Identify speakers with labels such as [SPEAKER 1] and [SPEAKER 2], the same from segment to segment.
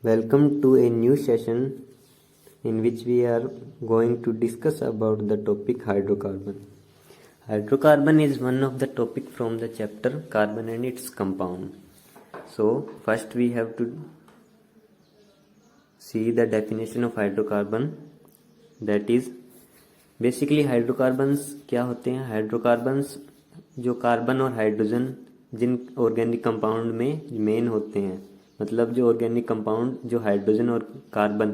[SPEAKER 1] Welcome to a new session in which we are going to discuss about the topic hydrocarbon. Hydrocarbon is one of the topic from the chapter carbon and its compound. So first we have to see the definition of hydrocarbon, that is basically hydrocarbons क्या होते हैं। Hydrocarbons जो carbon और hydrogen जिन organic compound में main होते हैं, मतलब जो ऑर्गेनिक कंपाउंड जो हाइड्रोजन और कार्बन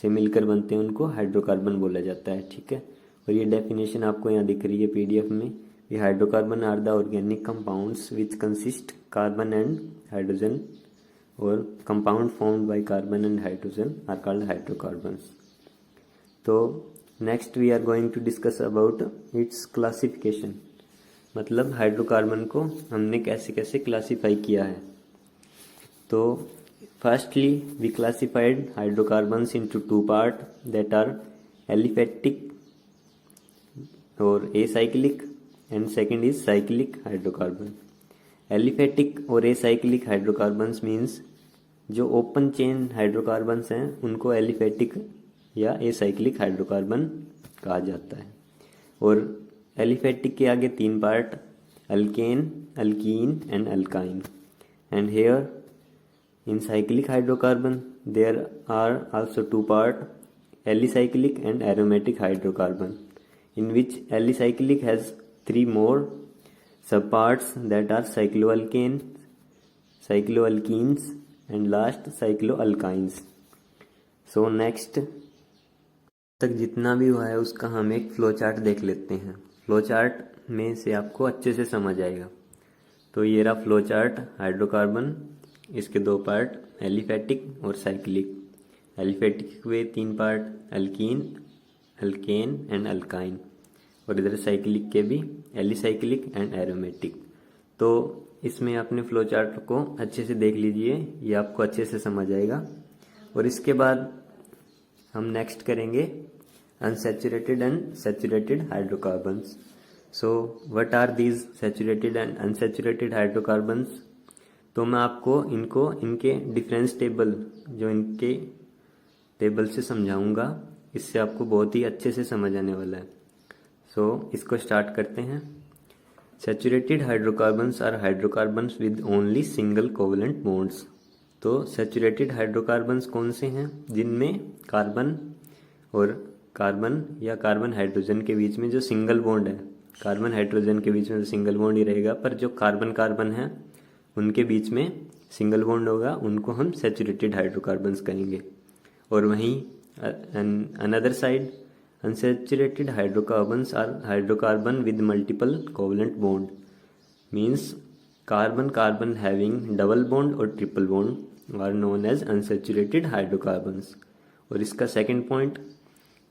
[SPEAKER 1] से मिलकर बनते हैं उनको हाइड्रोकार्बन बोला जाता है। ठीक है, और ये डेफिनेशन आपको यहाँ दिख रही है पीडीएफ में। ये hydrocarbon are the organic compounds which consist carbon and hydrogen और compound formed by carbon and hydrogen are called hydrocarbons. तो next we are going to discuss about its classification, मतलब हाइड्रोकार्बन को हमने कैसे कैसे क्लासीफाई किया है। तो firstly we classified hydrocarbons into two part, that are aliphatic और acyclic, and second is cyclic hydrocarbon. Aliphatic और एसाइक्लिक हाइड्रोकार्बन्स मीन्स जो ओपन चेन हाइड्रोकार्बन्स हैं उनको एलिफेटिक या एसाइक्लिक हाइड्रोकार्बन कहा जाता है। और एलिफेटिक के आगे तीन part, alkane, alkene and alkyne. And here in cyclic hydrocarbon there are also two part, alicyclic and aromatic hydrocarbon, in which alicyclic has three more sub parts, that are cycloalkane, cycloalkenes and last cycloalkynes. So next तक जितना भी हुआ है उसका हम एक flow chart देख लेते हैं। फ्लो चार्ट में से आपको अच्छे से समझ आएगा। तो ये रहा फ्लो चार्ट हाइड्रोकार्बन, इसके दो पार्ट एलिफेटिक और साइक्लिक। एलिफेटिक हुए तीन part, alkyne, alkane and alkyne, और इधर साइक्लिक के भी एलिसाइक्लिक एंड एरोमेटिक। तो इसमें अपने फ्लो चार्ट को अच्छे से देख लीजिए, ये आपको अच्छे से समझ आएगा। और इसके बाद हम नेक्स्ट करेंगे unsaturated and saturated hydrocarbons. So what are these saturated and unsaturated hydrocarbons? तो मैं आपको इनको इनके डिफरेंस टेबल, जो इनके टेबल से समझाऊंगा, इससे आपको बहुत ही अच्छे से समझ आने वाला है। सो इसको स्टार्ट करते हैं। Saturated hydrocarbons are hydrocarbons with only single covalent bonds. तो सैचुरेटेड हाइड्रोकार्बन्स कौन से हैं? जिनमें कार्बन और कार्बन या कार्बन हाइड्रोजन के बीच में जो सिंगल बॉन्ड है, कार्बन हाइड्रोजन के बीच में तो सिंगल बॉन्ड ही रहेगा, पर जो कार्बन कार्बन है उनके बीच में सिंगल बॉन्ड होगा, उनको हम सैचुरेटेड हाइड्रोकार्बन्स कहेंगे। और वहीं another side unsaturated hydrocarbons are hydrocarbon with multiple covalent bond, means carbon carbon having double bond और triple bond are known as unsaturated hydrocarbons. और इसका सेकंड पॉइंट,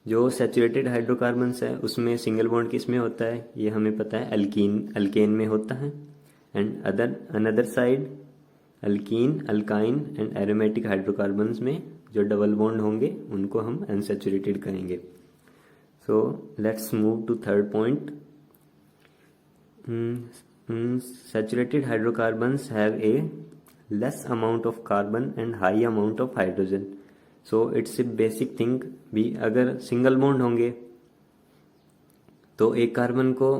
[SPEAKER 1] जो सैचुरेटेड हाइड्रोकार्बन्स है उसमें सिंगल बॉन्ड किस में होता है, ये हमें पता है, अल्केन में होता है। And another side alkene, alkyne and aromatic hydrocarbons में जो डबल बॉन्ड होंगे उनको हम अनसैचुरेटेड कहेंगे। So let's move to third point. Saturated hydrocarbons have a less amount of carbon and high amount of hydrogen. So it's a basic thing भी। अगर single bond होंगे तो एक कार्बन को,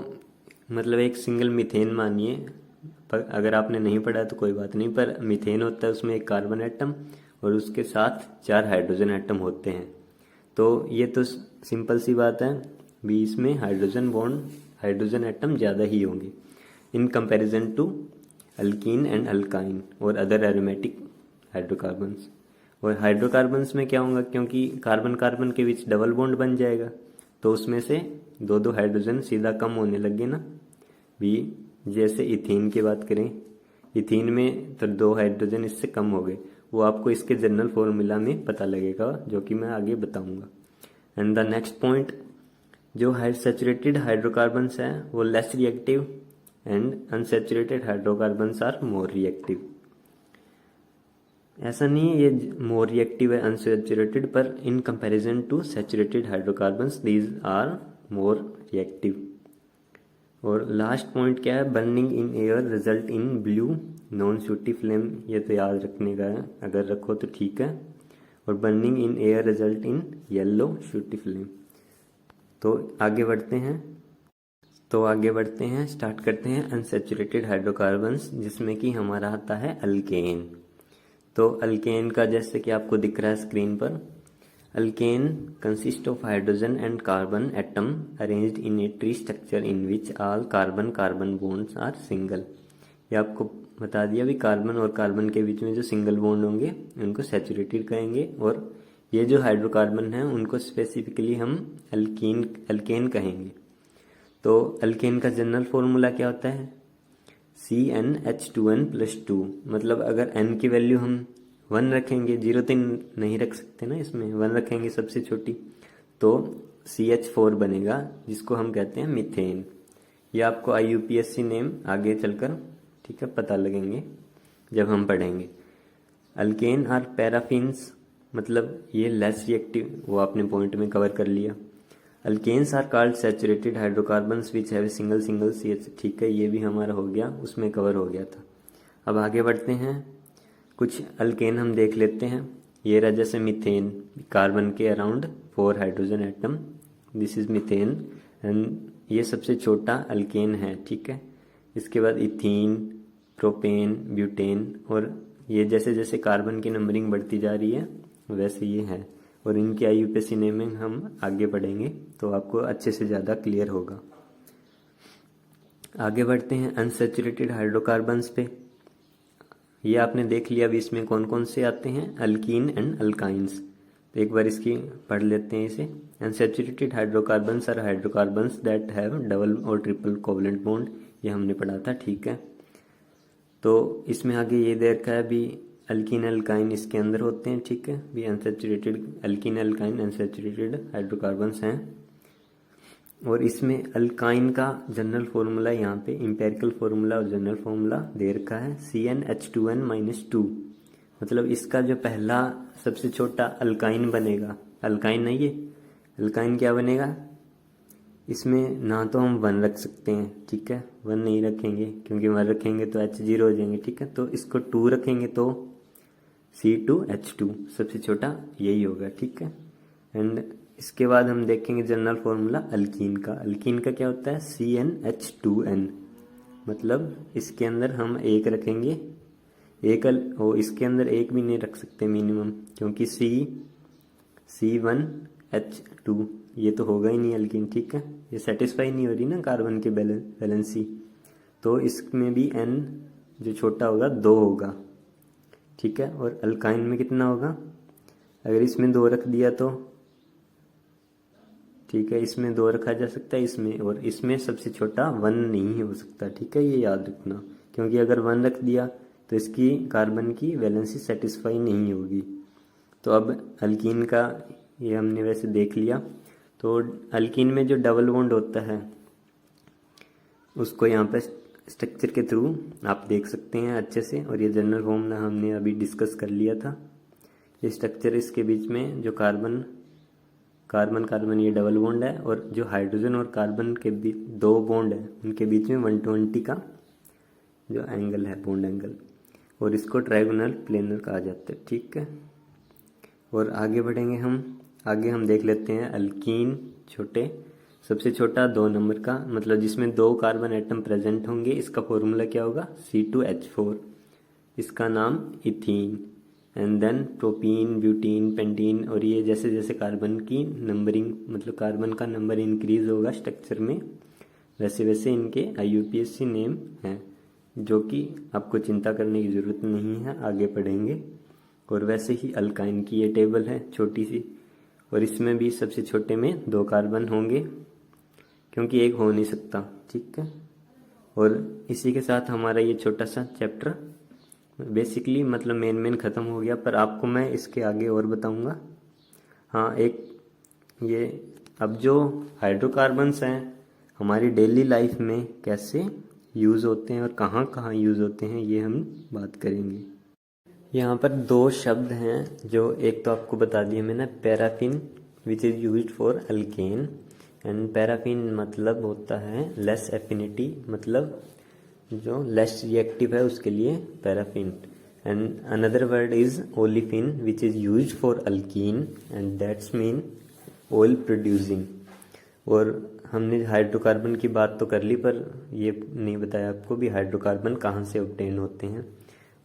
[SPEAKER 1] मतलब एक सिंगल मीथेन मानिए, पर अगर आपने नहीं पढ़ा तो कोई बात नहीं, पर मीथेन होता है उसमें एक कार्बन एटम और उसके साथ चार हाइड्रोजन एटम होते हैं। तो ये तो सिंपल सी बात है भी, इसमें हाइड्रोजन बॉन्ड, हाइड्रोजन एटम ज़्यादा ही होंगे in comparison to alkene and alkyne और अदर एरोमेटिक हाइड्रोकार्बन्स। और हाइड्रोकार्बन्स में क्या होगा, क्योंकि कार्बन कार्बन के बीच डबल बॉन्ड बन जाएगा तो उसमें से दो दो हाइड्रोजन सीधा कम होने लगे ना भी। जैसे इथीन की बात करें, इथीन में तो दो हाइड्रोजन इससे कम हो गए, वो आपको इसके जनरल फॉर्मूला में पता लगेगा, जो कि मैं आगे बताऊंगा। एंड द नेक्स्ट पॉइंट, जो सैचुरेटेड हाइड्रोकार्बन्स हैं वो less reactive and unsaturated hydrocarbons are more reactive. ऐसा नहीं है ये मोर रिएक्टिव है अनसैचुरेटेड, पर in comparison to saturated hydrocarbons these are more reactive. और लास्ट पॉइंट क्या है, burning in air result in blue non sooty flame, ये तो याद रखने का है, अगर रखो तो ठीक है। और burning in air result in yellow sooty flame. तो आगे बढ़ते हैं, स्टार्ट करते हैं अनसैचुरेटेड हाइड्रोकार्बन्स, जिसमें कि हमारा आता है अल्केन। तो अल्केन का जैसे कि आपको दिख रहा है स्क्रीन पर, alkane consist of hydrogen and carbon atom arranged in a tree structure in which all carbon carbon bonds are single. ये आपको बता दिया भी, कार्बन और कार्बन के बीच में जो सिंगल बॉन्ड होंगे उनको सैचुरेटेड कहेंगे, और ये जो हाइड्रोकार्बन हैं उनको स्पेसिफिकली हम अल्केन कहेंगे। तो अल्केन का जनरल फॉर्मूला क्या होता है, CnH2n+2। मतलब अगर n की वैल्यू हम 1 रखेंगे, 0 तो नहीं रख सकते ना, इसमें 1 रखेंगे सबसे छोटी, तो CH4 बनेगा, जिसको हम कहते हैं मीथेन। ये आपको IUPAC नेम आगे चलकर ठीक है पता लगेंगे जब हम पढ़ेंगे। अल्केन आर पैराफिन्स, मतलब ये लेस रिएक्टिव, वो आपने पॉइंट में कवर कर लिया। Alkanes are called saturated hydrocarbons which have single CH, ठीक है, ये भी हमारा हो गया, उसमें कवर हो गया था। अब आगे बढ़ते हैं, कुछ अल्केन हम देख लेते हैं। ये रहा जैसे मीथेन, कार्बन के around 4 hydrogen atom, this is methane, and ये सबसे छोटा अल्केन है, ठीक है। इसके बाद इथीन, प्रोपेन, ब्यूटेन, और ये जैसे जैसे कार्बन की नंबरिंग बढ़ती जा रही है वैसे ये है, और इनके IUPAC नेमिंग हम आगे पढ़ेंगे तो आपको अच्छे से ज़्यादा क्लियर होगा। आगे बढ़ते हैं अनसैचुरेटेड हाइड्रोकार्बन्स पे। ये आपने देख लिया, अभी इसमें कौन कौन से आते हैं, अल्कीन एंड अल्काइंस। तो एक बार इसकी पढ़ लेते हैं इसे। Unsaturated hydrocarbons are hydrocarbons that have double or triple covalent bond, ये हमने पढ़ा था, ठीक है। तो इसमें आगे ये दे रखा है भी, अल्कीन अल्काइन इसके अंदर होते हैं, ठीक है भी। Unsaturated alkyne alkyne unsaturated hydrocarbons हैं, और इसमें अल्काइन का जनरल फॉर्मूला यहाँ पे इंपेरिकल फॉर्मूला और जनरल फॉर्मूला दे रखा है, CnH2n-2। मतलब इसका जो पहला सबसे छोटा अल्काइन बनेगा, अल्काइन नहीं है, अल्काइन क्या बनेगा, इसमें ना तो हम 1 रख सकते हैं, ठीक है, 1 नहीं रखेंगे क्योंकि 1 रखेंगे तो H0 हो जाएंगे, ठीक है। तो इसको 2 रखेंगे तो C2H2 सबसे छोटा यही होगा, ठीक है। एंड इसके बाद हम देखेंगे जनरल फॉर्मूला अल्कीन का। अल्कीन का क्या होता है, CnH2n, मतलब इसके अंदर हम 1 रखेंगे, इसके अंदर 1 भी नहीं रख सकते मिनिमम, क्योंकि C1H2 ये तो होगा ही नहीं अल्कीन, ठीक है, ये सेटिस्फाई नहीं हो रही ना कार्बन के बैलेंसी, तो इसमें भी n जो छोटा होगा 2 होगा, ठीक है। और अल्काइन में कितना होगा, अगर इसमें 2 रख दिया तो ठीक है, इसमें 2 रखा जा सकता है, इसमें, और इसमें सबसे छोटा 1 नहीं हो सकता, ठीक है, ये याद रखना, क्योंकि अगर 1 रख दिया तो इसकी कार्बन की वैलेंसी सेटिस्फाई नहीं होगी। तो अब अल्कीन का ये हमने वैसे देख लिया। तो अल्कीन में जो डबल बॉन्ड होता है उसको यहाँ पर स्ट्रक्चर के थ्रू आप देख सकते हैं अच्छे से, और ये जनरल फॉर्मूला हमने अभी डिस्कस कर लिया था। ये स्ट्रक्चर, इसके बीच में जो कार्बन कार्बन ये डबल बॉन्ड है, और जो हाइड्रोजन और कार्बन के बीच 2 बॉन्ड है उनके बीच में 120 का जो एंगल है, बॉन्ड एंगल, और इसको ट्रायगोनल प्लेनर कहा जाता है, ठीक है। और आगे बढ़ेंगे आगे हम देख लेते हैं अल्कीन छोटे, सबसे छोटा 2 नंबर का, मतलब जिसमें 2 कार्बन एटम प्रेजेंट होंगे, इसका फॉर्मूला क्या होगा, C2H4, इसका नाम ethene, and then propene, butene, pentene, और ये जैसे जैसे कार्बन की नंबरिंग, मतलब कार्बन का नंबर इंक्रीज होगा स्ट्रक्चर में, वैसे वैसे इनके IUPAC नेम हैं, जो कि आपको चिंता करने की ज़रूरत नहीं है, आगे पढ़ेंगे। और वैसे ही अल्काइन की ये टेबल है छोटी सी, और इसमें भी सबसे छोटे में 2 कार्बन होंगे, क्योंकि 1 हो नहीं सकता, ठीक है। और इसी के साथ हमारा ये छोटा सा चैप्टर बेसिकली मतलब मेन ख़त्म हो गया, पर आपको मैं इसके आगे और बताऊंगा। हाँ, एक ये अब जो हाइड्रोकार्बन्स हैं हमारी डेली लाइफ में कैसे यूज़ होते हैं और कहाँ कहाँ यूज़ होते हैं, ये हम बात करेंगे। यहाँ पर 2 शब्द हैं, जो एक तो आपको बता दिया मैंने, paraffin which is used for alkane, and paraffin मतलब होता है लेस एफिनिटी, मतलब जो लेस रिएक्टिव है उसके लिए paraffin. And another word is olefin which is used for alkyne and that's mean oil producing. और हमने हाइड्रोकार्बन की बात तो कर ली, पर ये नहीं बताया आपको भी हाइड्रोकार्बन कहाँ से ऑब्टेन होते हैं।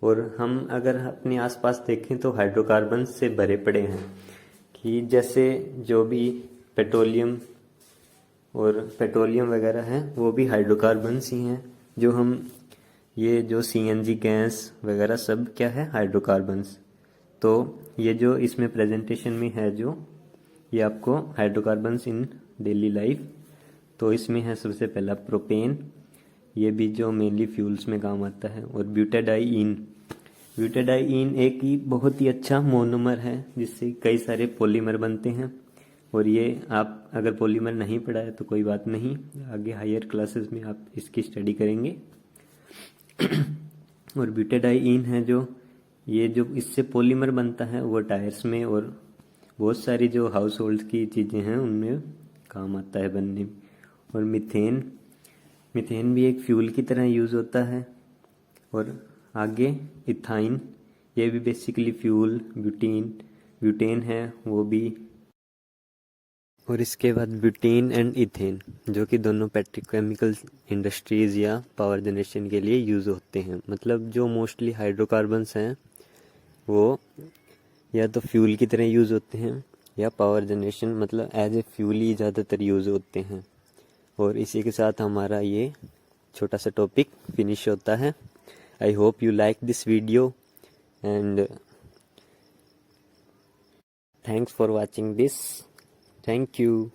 [SPEAKER 1] और हम अगर अपने आसपास देखें तो हाइड्रोकार्बन से भरे पड़े हैं, कि जैसे जो भी पेट्रोलियम वगैरह हैं वो भी हाइड्रोकार्बन्स ही हैं। जो हम ये जो सीएनजी गैस वगैरह सब क्या है, हाइड्रोकार्बन्स। तो ये जो इसमें प्रेजेंटेशन में है जो ये आपको हाइड्रोकार्बन्स इन डेली लाइफ, तो इसमें है सबसे पहला प्रोपेन, ये भी जो मेनली फ्यूल्स में काम आता है। और ब्यूटाडाइईन एक ही बहुत ही अच्छा मोनोमर है जिससे कई सारे पॉलीमर बनते हैं। और ये आप अगर पॉलीमर नहीं पढ़ा है तो कोई बात नहीं, आगे हायर क्लासेस में आप इसकी स्टडी करेंगे। और ब्यूटाडाइईन है जो ये जो इससे पॉलीमर बनता है वो टायर्स में और बहुत सारी जो हाउस होल्ड की चीज़ें हैं उनमें काम आता है बनने में। और मीथेन भी एक फ्यूल की तरह यूज़ होता है। और आगे इथाइन, ये भी बेसिकली फ्यूल, ब्यूटेन है वो भी। और इसके बाद ब्यूटेन एंड इथेन जो कि दोनों पेट्रोकेमिकल इंडस्ट्रीज़ या पावर जनरेशन के लिए यूज़ होते हैं। मतलब जो मोस्टली हाइड्रोकार्बन्स हैं वो या तो फ्यूल की तरह यूज़ होते हैं या पावर जनरेशन मतलब एज ए फ्यूल ही ज़्यादातर यूज़ होते हैं। और इसी के साथ हमारा ये छोटा सा टॉपिक फिनिश होता है। I hope you like this video and thanks for watching this. Thank you.